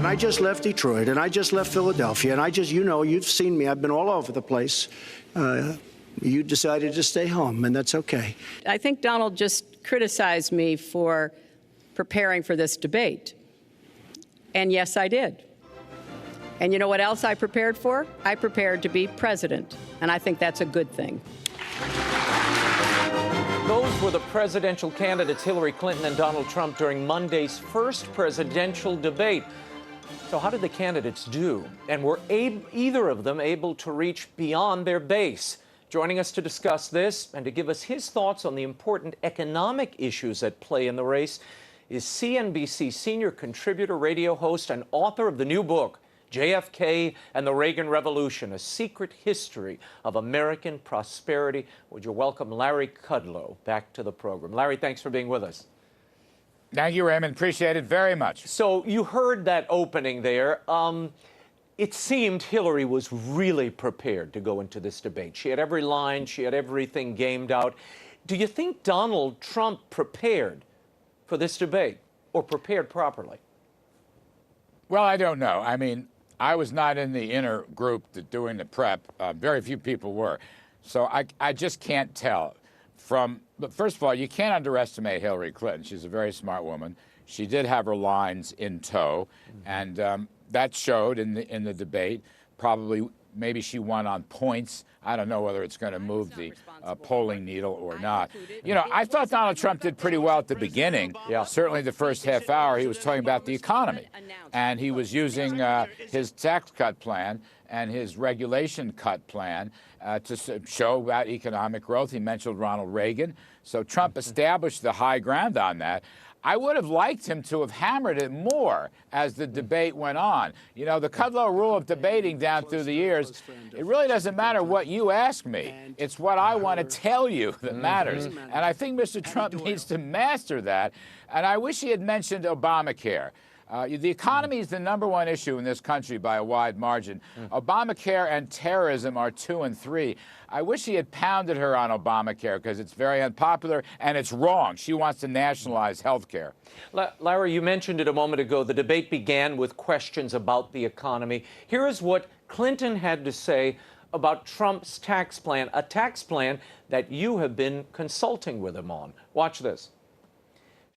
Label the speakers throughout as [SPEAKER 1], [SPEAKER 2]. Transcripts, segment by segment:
[SPEAKER 1] I just left Detroit, and I just left Philadelphia, and you've seen me. I've been all over the place. You decided to stay home, and that's okay.
[SPEAKER 2] I think Donald just criticized me for preparing for this debate. And yes, I did. And you know what else I prepared for? I prepared to be president, and I think that's a good thing.
[SPEAKER 3] Those were the presidential candidates Hillary Clinton and Donald Trump during Monday's first presidential debate. So how did the candidates do? And were either of them able to reach beyond their base? Joining us to discuss this and to give us his thoughts on the important economic issues at play in the race is CNBC senior contributor, radio host, and author of the new book, JFK and the Reagan Revolution, A Secret History of American Prosperity. Would you welcome Larry Kudlow back to the program? Larry, thanks for being with us.
[SPEAKER 4] Thank you, Raymond. Appreciate it very much.
[SPEAKER 3] So you heard that opening there. It seemed Hillary was really prepared to go into this debate. She had every line. She had everything gamed out. Do you think Donald Trump prepared for this debate or prepared properly?
[SPEAKER 4] Well, I don't know. I mean, I was not in the inner group doing the prep. Very few people were. So I just can't tell. But first of all, you can't underestimate Hillary Clinton. She's a very smart woman. She did have her lines in tow, and that showed in the debate. Probably, maybe she won on points. I don't know whether it's going to move the polling needle or not. You know, I thought Donald Trump did pretty well at the beginning. Yeah. Certainly the first half hour, he was talking about the economy. And he was using his tax cut plan and his regulation cut plan to show about economic growth. He mentioned Ronald Reagan. So Trump established the high ground on that. I would have liked him to have hammered it more as the debate went on. You know, the Kudlow rule of debating down through the years, it really doesn't matter what you ask me. It's what I want to tell you that matters. And I think Mr. Trump needs to master that. And I wish he had mentioned Obamacare. The economy is the #1 issue in this country by a wide margin. Obamacare and terrorism are 2 and 3. I wish he had pounded her on Obamacare because it's very unpopular and it's wrong. She wants to nationalize health care.
[SPEAKER 3] Larry, you mentioned it a moment ago. The debate began with questions about the economy. Here is what Clinton had to say about Trump's tax plan, a tax plan that you have been consulting with him on. Watch this.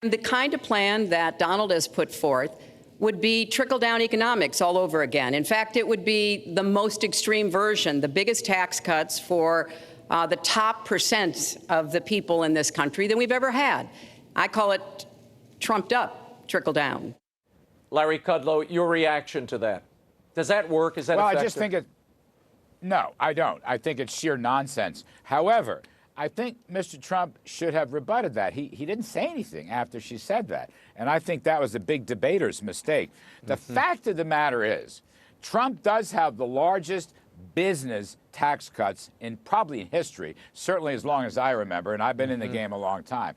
[SPEAKER 2] The kind of plan that Donald has put forth would be trickle-down economics all over again. In fact, it would be the most extreme version, the biggest tax cuts for the top percent of the people in this country than we've ever had. I call it trumped-up trickle-down.
[SPEAKER 3] Larry Kudlow, your reaction to that. Does that work? Is that effective?
[SPEAKER 4] Well, I just think no, I don't. I think it's sheer nonsense. However, I think Mr. Trump should have rebutted that. He didn't say anything after she said that. And I think that was a big debater's mistake. The fact of the matter is, Trump does have the largest business tax cuts probably in history, certainly as long as I remember, and I've been in the game a long time.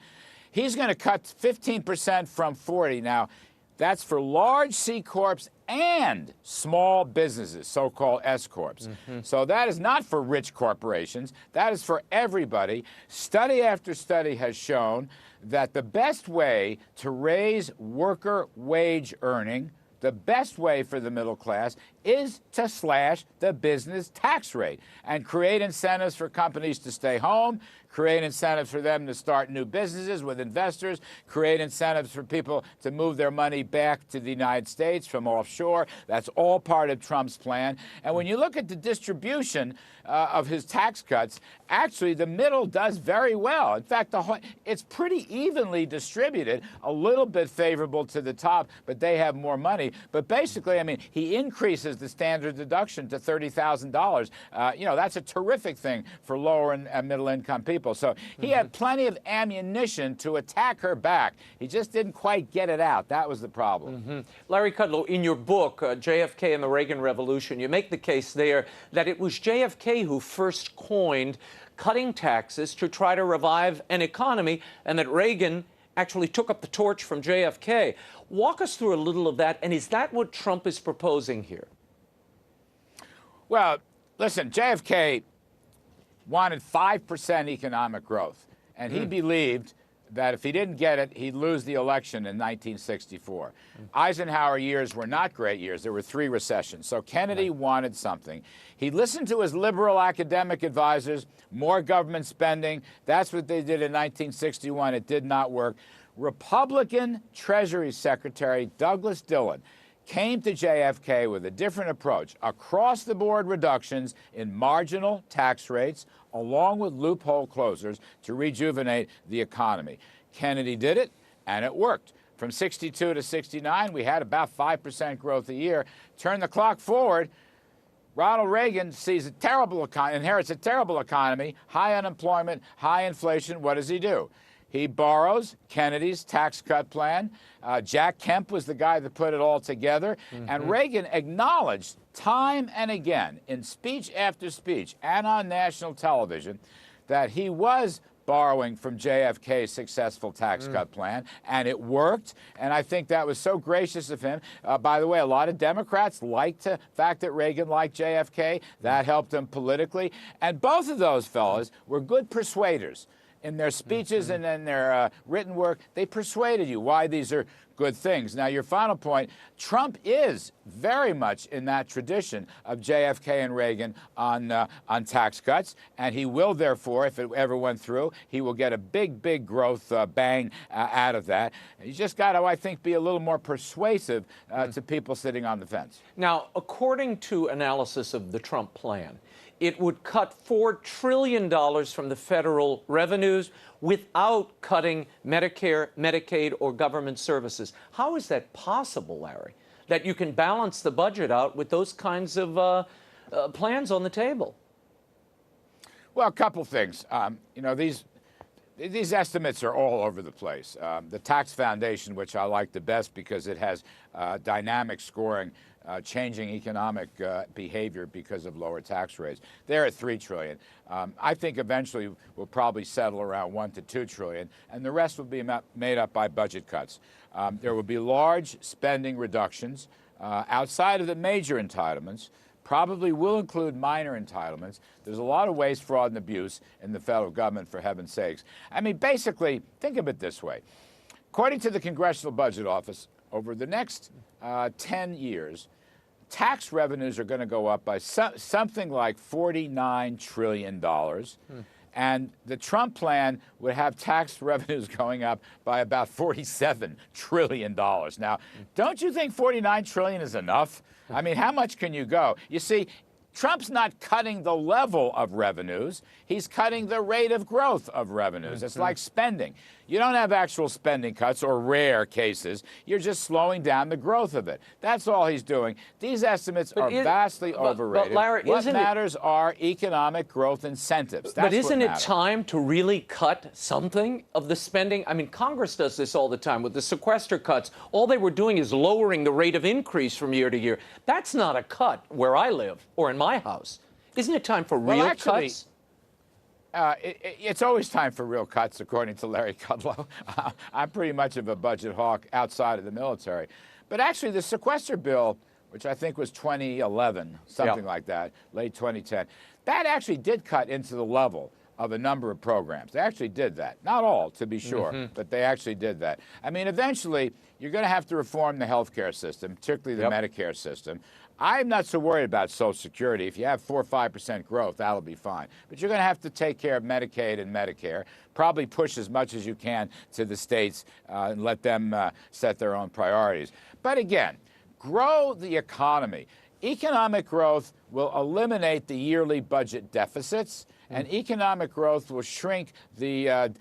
[SPEAKER 4] He's going to cut 15% from 40%. Now, that's for large C corps and small businesses, so-called S corps. So that is not for rich corporations. That is for everybody. Study after study has shown that the best way to raise worker wage earning, the best way for the middle class, is to slash the business tax rate and create incentives for companies to stay home, create incentives for them to start new businesses with investors, create incentives for people to move their money back to the United States from offshore. That's all part of Trump's plan. And when you look at the distribution of his tax cuts, actually the middle does very well. In fact, it's pretty evenly distributed, a little bit favorable to the top, but they have more money. But basically, I mean, he increases the standard deduction to $30,000. You know, that's a terrific thing for lower and middle income people. So he had plenty of ammunition to attack her back. He just didn't quite get it out. That was the problem.
[SPEAKER 3] Larry Kudlow, in your book, JFK and the Reagan Revolution, you make the case there that it was JFK who first coined cutting taxes to try to revive an economy, and that Reagan actually took up the torch from JFK. Walk us through a little of that, and is that what Trump is proposing here?
[SPEAKER 4] Well, listen, JFK wanted 5% economic growth, and he believed that if he didn't get it, he'd lose the election in 1964. Eisenhower years were not great years. There were 3 recessions. So Kennedy wanted something. He listened to his liberal academic advisors, more government spending. That's what they did in 1961. It did not work. Republican Treasury Secretary Douglas Dillon came to JFK with a different approach, across-the-board reductions in marginal tax rates, along with loophole closers to rejuvenate the economy. Kennedy did it, and it worked. From 62 to 69, we had about 5% growth a year. Turn the clock forward, Ronald Reagan sees inherits a terrible economy, high unemployment, high inflation. What does he do? He borrows Kennedy's tax cut plan. Jack Kemp was the guy that put it all together. And Reagan acknowledged time and again in speech after speech and on national television that he was borrowing from JFK's successful tax cut plan, and it worked. And I think that was so gracious of him. By the way, a lot of Democrats liked the fact that Reagan liked JFK. That helped him politically. And both of those fellas were good persuaders. In their speeches and in their written work, they persuaded you why these are good things. Now, your final point, Trump is very much in that tradition of JFK and Reagan on tax cuts, and he will, therefore, if it ever went through, he will get a big, big growth bang out of that. You just got to, I think, be a little more persuasive to people sitting on the fence.
[SPEAKER 3] Now, according to analysis of the Trump plan, it would cut $4 trillion from the federal revenues without cutting Medicare, Medicaid, or government services. How is that possible, Larry, that you can balance the budget out with those kinds of plans on the table?
[SPEAKER 4] Well, a couple things. These estimates are all over the place. The Tax Foundation, which I like the best because it has dynamic scoring, changing economic behavior because of lower tax rates. They're at $3 trillion. I think eventually we'll probably settle around $1 to $2 trillion, and the rest will be made up by budget cuts. There will be large spending reductions outside of the major entitlements. Probably will include minor entitlements. There's a lot of waste, fraud, and abuse in the federal government, for heaven's sakes. I mean, basically, think of it this way. According to the Congressional Budget Office, over the next 10 years, tax revenues are going to go up by something like $49 trillion. And the Trump plan would have tax revenues going up by about $47 trillion. Now, don't you think $49 trillion is enough? I mean, how much can you go? You see, Trump's not cutting the level of revenues. He's cutting the rate of growth of revenues. It's like spending. You don't have actual spending cuts or rare cases. You're just slowing down the growth of it. That's all he's doing. These estimates are vastly overrated.
[SPEAKER 3] But Larry,
[SPEAKER 4] what matters are economic growth incentives. That's
[SPEAKER 3] but isn't
[SPEAKER 4] what
[SPEAKER 3] it
[SPEAKER 4] matters.
[SPEAKER 3] time to really cut something of the spending? I mean, Congress does this all the time with the sequester cuts. All they were doing is lowering the rate of increase from year to year. That's not a cut where I live or in my house. Isn't it time for real cuts?
[SPEAKER 4] It's always time for real cuts, according to Larry Kudlow. I'm pretty much of a budget hawk outside of the military. But actually, the sequester bill, which I think was 2011, something like that, late 2010, that actually did cut into the level of a number of programs. They actually did that. Not all, to be sure, but they actually did that. I mean, eventually, you're going to have to reform the health care system, particularly the Medicare system. I'm not so worried about Social Security. If you have 4 or 5% growth, that'll be fine. But you're going to have to take care of Medicaid and Medicare, probably push as much as you can to the states and let them set their own priorities. But again, grow the economy. Economic growth will eliminate the yearly budget deficits, and economic growth will shrink the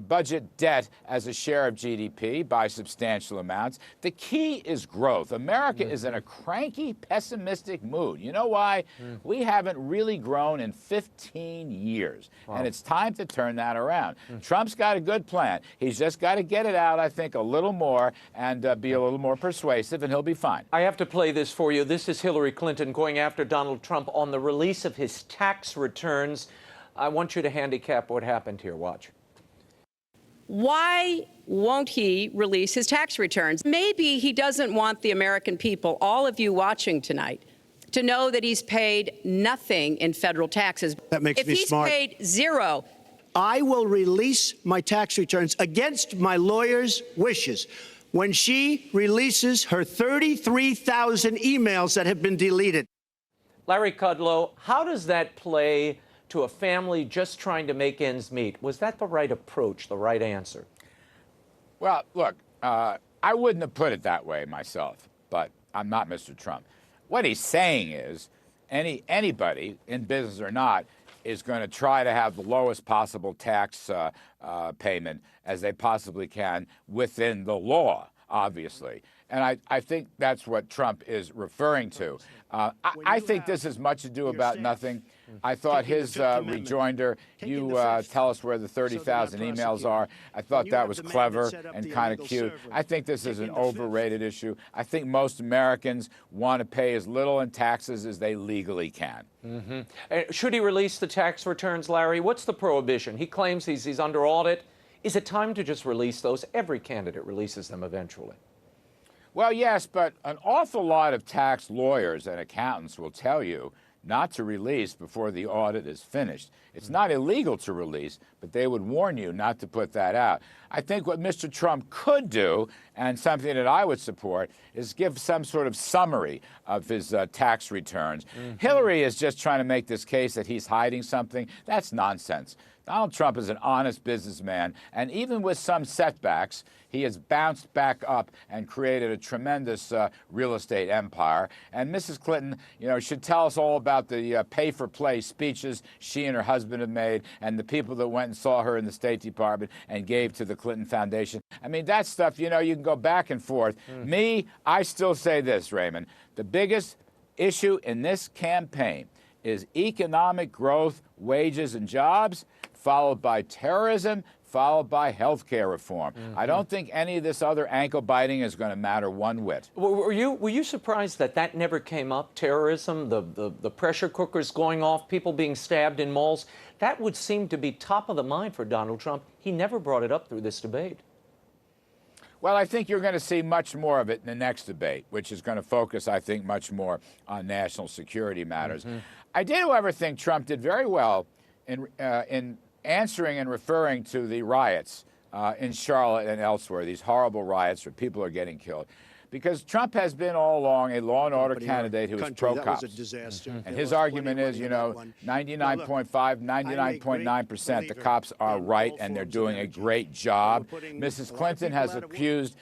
[SPEAKER 4] budget debt as a share of GDP by substantial amounts. The key is growth. America is in a cranky, pessimistic mood. You know why? We haven't really grown in 15 years, and it's time to turn that around. Trump's got a good plan. He's just got to get it out, I think, a little more and be a little more persuasive, and he'll be fine.
[SPEAKER 3] I have to play this for you. This is Hillary Clinton going after Donald Trump on the release of his tax returns. I want you to handicap what happened here. Watch.
[SPEAKER 2] Why won't he release his tax returns? Maybe he doesn't want the American people, all of you watching tonight, to know that he's paid nothing in federal taxes.
[SPEAKER 1] That makes me smart.
[SPEAKER 2] If he's paid zero
[SPEAKER 1] I will release my tax returns against my lawyer's wishes when she releases her 33,000 emails that have been deleted.
[SPEAKER 3] Larry Kudlow, how does that play to a family just trying to make ends meet? Was that the right approach, the right answer?
[SPEAKER 4] Well, look, I wouldn't have put it that way myself, but I'm not Mr. Trump. What he's saying is anybody, in business or not, is going to try to have the lowest possible tax payment as they possibly can within the law, obviously. And I think that's what Trump is referring to. I think this has much ado about nothing. I thought his rejoinder, you tell us where the 30,000 emails are. I thought that was clever and kind of cute. I think this is an overrated issue. I think most Americans want to pay as little in taxes as they legally can.
[SPEAKER 3] Should he release the tax returns, Larry? What's the prohibition? He claims he's under audit. Is it time to just release those? Every candidate releases them eventually.
[SPEAKER 4] Well, yes, but an awful lot of tax lawyers and accountants will tell you not to release before the audit is finished. It's not illegal to release, but they would warn you not to put that out. I think what Mr. Trump could do, and something that I would support, is give some sort of summary of his tax returns. Hillary is just trying to make this case that he's hiding something. That's nonsense. Donald Trump is an honest businessman, and even with some setbacks, he has bounced back up and created a tremendous real estate empire. And Mrs. Clinton, should tell us all about the pay-for-play speeches she and her husband have made, and the people that went and saw her in the State Department and gave to the Clinton Foundation. I mean, that stuff, you can go back and forth. Me, I still say this, Raymond. The biggest issue in this campaign is economic growth, wages, and jobs, followed by terrorism, followed by health care reform. I don't think any of this other ankle biting is going to matter one whit.
[SPEAKER 3] Were you surprised that never came up? Terrorism, the pressure cookers going off, people being stabbed in malls? That would seem to be top of the mind for Donald Trump. He never brought it up through this debate.
[SPEAKER 4] Well, I think you're going to see much more of it in the next debate, which is going to focus, I think, much more on national security matters. I did, however, think Trump did very well in answering and referring to the riots in Charlotte and elsewhere, these horrible riots where people are getting killed. Because Trump has been all along a law and order candidate who is pro-cops. And his argument is, 99.5, 99.9% the cops are right and they're doing a great job. Mrs. Clinton has accused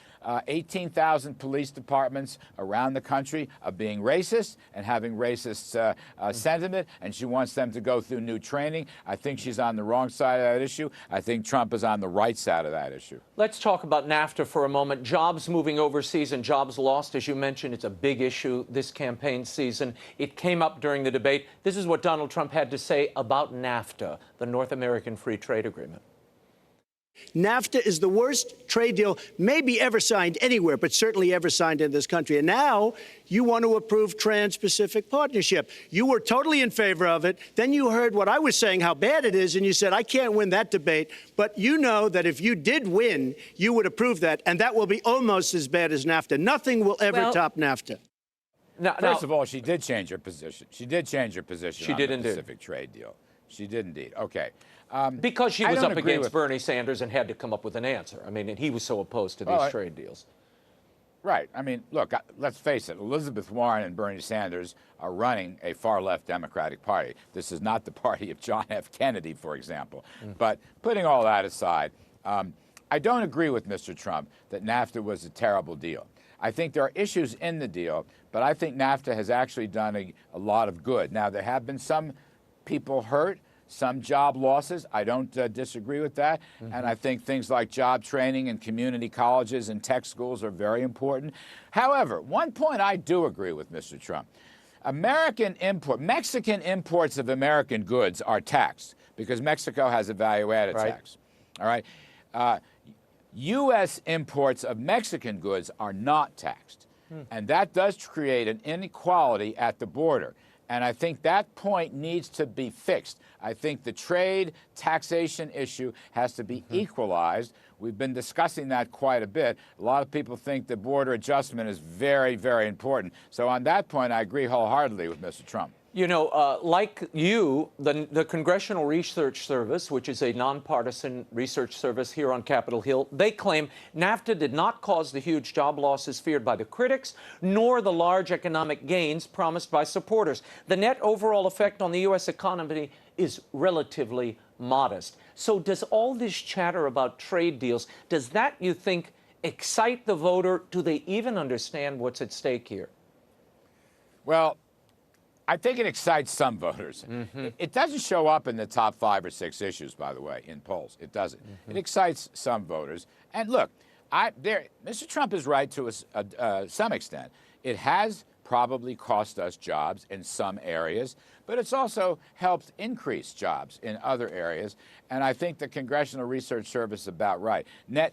[SPEAKER 4] 18,000 police departments around the country of being racist and having racist sentiment, and she wants them to go through new training. I think she's on the wrong side of that issue. I think Trump is on the right side of that issue.
[SPEAKER 3] Let's talk about Nafta for a moment. Jobs moving overseas and jobs lost, as you mentioned, it's a big issue this campaign season. It came up during the debate. This is what Donald Trump had to say about Nafta, the North American Free Trade Agreement.
[SPEAKER 1] NAFTA is the worst trade deal maybe ever signed anywhere, but certainly ever signed in this country. And now you want to approve Trans-Pacific Partnership. You were totally in favor of it. Then you heard what I was saying, how bad it is, and you said, I can't win that debate. But you know that if you did win, you would approve that, and that will be almost as bad as NAFTA. Nothing will ever top NAFTA.
[SPEAKER 4] First of all, she did change her position. She did change her position on the Pacific trade deal. She did indeed. Okay.
[SPEAKER 3] Because she was up against Bernie Sanders and had to come up with an answer. I mean, and he was so opposed to these trade deals.
[SPEAKER 4] Right. I mean, look, let's face it. Elizabeth Warren and Bernie Sanders are running a far-left Democratic Party. This is not the party of John F. Kennedy, for example. But putting all that aside, I don't agree with Mr. Trump that NAFTA was a terrible deal. I think there are issues in the deal, but I think NAFTA has actually done a lot of good. Now, there have been some people hurt, some job losses. I don't disagree with that. And I think things like job training and community colleges and tech schools are very important. However, one point I do agree with Mr. Trump. Mexican imports of American goods are taxed because Mexico has a value-added tax. All right. U.S. imports of Mexican goods are not taxed. And that does create an inequality at the border. And I think that point needs to be fixed. I think the trade taxation issue has to be equalized. We've been discussing that quite a bit. A lot of people think the border adjustment is very, very important. So on that point, I agree wholeheartedly with Mr. Trump.
[SPEAKER 3] You know, like you, the Congressional Research Service, which is a nonpartisan research service here on Capitol Hill, they claim NAFTA did not cause the huge job losses feared by the critics, nor the large economic gains promised by supporters. The net overall effect on the U.S. economy is relatively modest. So does all this chatter about trade deals, does that, you think, excite the voter? Do they even understand what's at stake here?
[SPEAKER 4] Well, I think it excites some voters. It doesn't show up in the top 5 or 6 issues, by the way, in polls. It doesn't. It excites some voters. And look, Mr. Trump is right to some extent. It has probably cost us jobs in some areas, but it's also helped increase jobs in other areas. And I think the Congressional Research Service is about right. Net,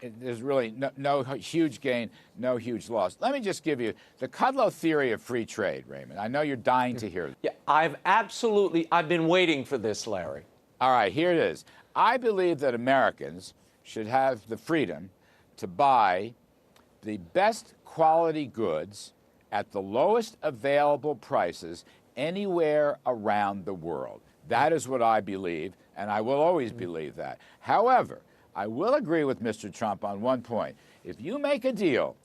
[SPEAKER 4] there's really no huge gain, no huge loss. Let me just give you the Kudlow theory of free trade, Raymond. I know you're dying to hear it.
[SPEAKER 3] Yeah, I've been waiting for this, Larry.
[SPEAKER 4] All right, here it is. I believe that Americans should have the freedom to buy the best quality goods at the lowest available prices anywhere around the world. That is what I believe, and I will always believe that. However, I will agree with Mr. Trump on one point. If you make a deal,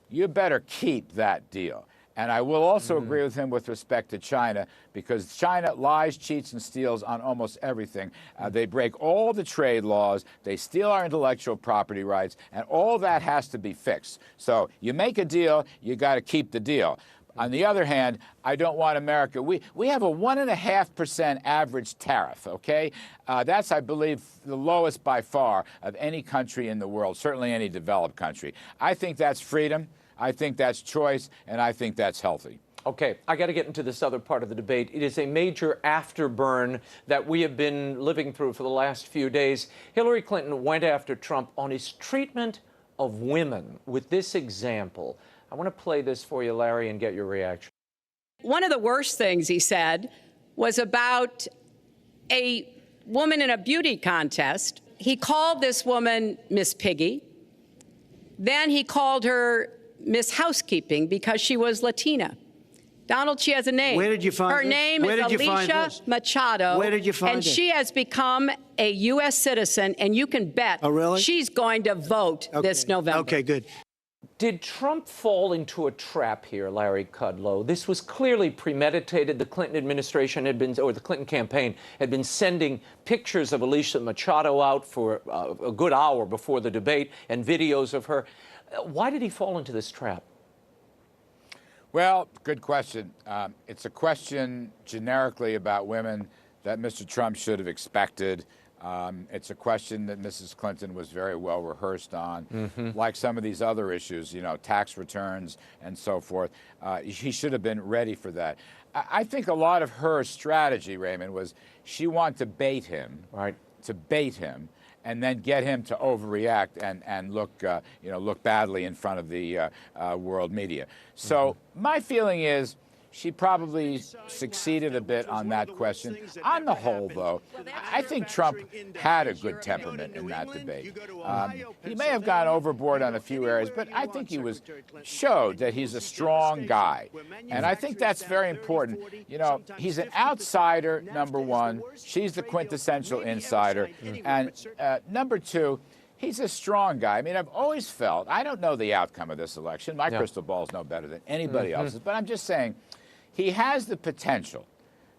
[SPEAKER 4] you better keep that deal. And I will also agree with him with respect to China, because China lies, cheats, and steals on almost everything. They break all the trade laws. They steal our intellectual property rights, and all that has to be fixed. So you make a deal, you got to keep the deal. On the other hand, I don't want America. We have a 1.5% average tariff, okay? That's, I believe, the lowest by far of any country in the world, certainly any developed country. I think that's freedom. I think that's choice, and I think that's healthy.
[SPEAKER 3] Okay, I got to get into this other part of the debate. It is a major afterburn that we have been living through for the last few days. Hillary Clinton went after Trump on his treatment of women with this example. I want to play this for you, Larry, and get your reaction.
[SPEAKER 2] One of the worst things he said was about a woman in a beauty contest. He called this woman Miss Piggy. Then he called her Miss Housekeeping because she was Latina. Donald, she has a name.
[SPEAKER 1] Where did you find
[SPEAKER 2] her
[SPEAKER 1] this?
[SPEAKER 2] name
[SPEAKER 1] Where
[SPEAKER 2] is
[SPEAKER 1] did you find
[SPEAKER 2] Alicia
[SPEAKER 1] this?
[SPEAKER 2] Machado.
[SPEAKER 1] Where did you find
[SPEAKER 2] and
[SPEAKER 1] this?
[SPEAKER 2] she has become a U.S. citizen, and you can bet she's going to vote this November.
[SPEAKER 1] Okay, good.
[SPEAKER 3] Did Trump fall into a trap here, Larry Kudlow? This was clearly premeditated. The Clinton administration had been, or the Clinton campaign had been sending pictures of Alicia Machado out for a good hour before the debate and videos of her. Why did he fall into this trap?
[SPEAKER 4] Well, good question. It's a question generically about women that Mr. Trump should have expected. It's a question that Mrs. Clinton was very well rehearsed on. Like some of these other issues, you know, tax returns and so forth. He should have been ready for that. I think a lot of her strategy, Raymond, was she wanted to bait him, right? To bait him, and then get him to overreact and look, look badly in front of the world media. So my feeling is she probably succeeded a bit on that question. On the whole, though, I think Trump had a good temperament in that debate. He may have gone overboard on a few areas, but I think he showed that he's a strong guy. And I think that's very important. You know, he's an outsider, number one. She's the quintessential insider. And number two, he's a strong guy. I mean, I've always felt, I don't know the outcome of this election. My crystal ball is no better than anybody else's. But I'm just saying, he has the potential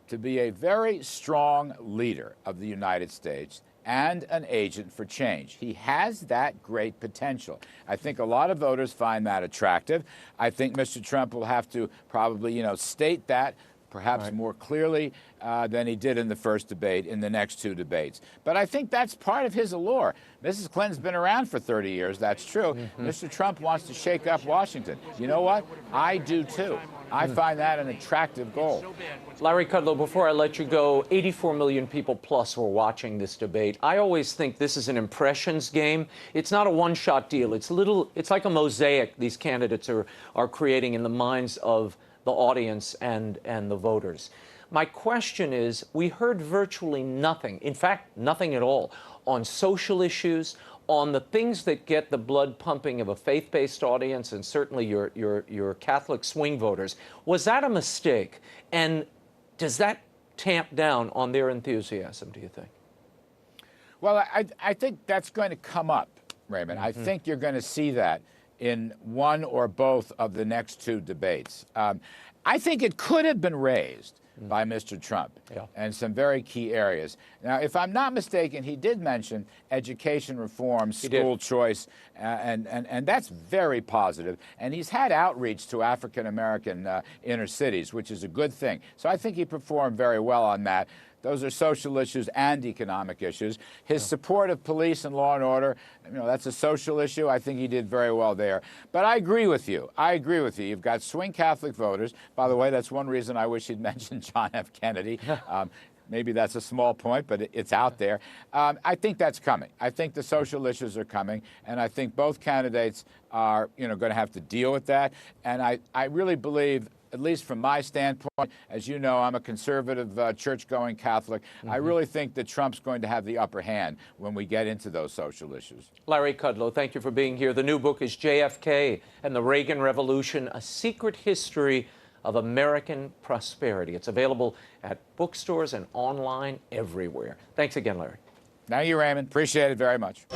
[SPEAKER 4] to be a very strong leader of the United States and an agent for change. He has that great potential. I think a lot of voters find that attractive. I think Mr. Trump will have to probably, state that perhaps more clearly than he did in the first debate, in the next 2 debates. But I think that's part of his allure. Mrs. Clinton's been around for 30 years, that's true. Mr. Trump wants to shake up Washington. You know what? I do too. I find that an attractive goal.
[SPEAKER 3] Larry Kudlow, before I let you go, 84 million people plus were watching this debate. I always think this is an impressions game. It's not a one-shot deal. It's like a mosaic these candidates are creating in the minds of the audience and the voters. My question is, we heard virtually nothing, in fact, nothing at all, on social issues, on the things that get the blood pumping of a faith-based audience and certainly your Catholic swing voters. Was that a mistake? And does that tamp down on their enthusiasm, do you think?
[SPEAKER 4] Well, I think that's going to come up, Raymond. I think you're going to see that in one or both of the next two debates. I think it could have been raised by Mr. Trump in some very key areas. Now, if I'm not mistaken, he did mention education reform, school choice, and that's very positive. And he's had outreach to African-American inner cities, which is a good thing. So I think he performed very well on that. Those are social issues and economic issues. His support of police and law and order, that's a social issue. I think he did very well there. But I agree with you. You've got swing Catholic voters. By the way, that's one reason I wish he'd mentioned John F. Kennedy. Maybe that's a small point, but it's out there. I think that's coming. I think the social issues are coming, and I think both candidates are, going to have to deal with that. And I really believe, at least from my standpoint, as you know, I'm a conservative, church-going Catholic. I really think that Trump's going to have the upper hand when we get into those social issues.
[SPEAKER 3] Larry Kudlow, thank you for being here. The new book is JFK and the Reagan Revolution, A Secret History of American Prosperity. It's available at bookstores and online everywhere. Thanks again, Larry.
[SPEAKER 4] Thank you, Raymond. Appreciate it very much.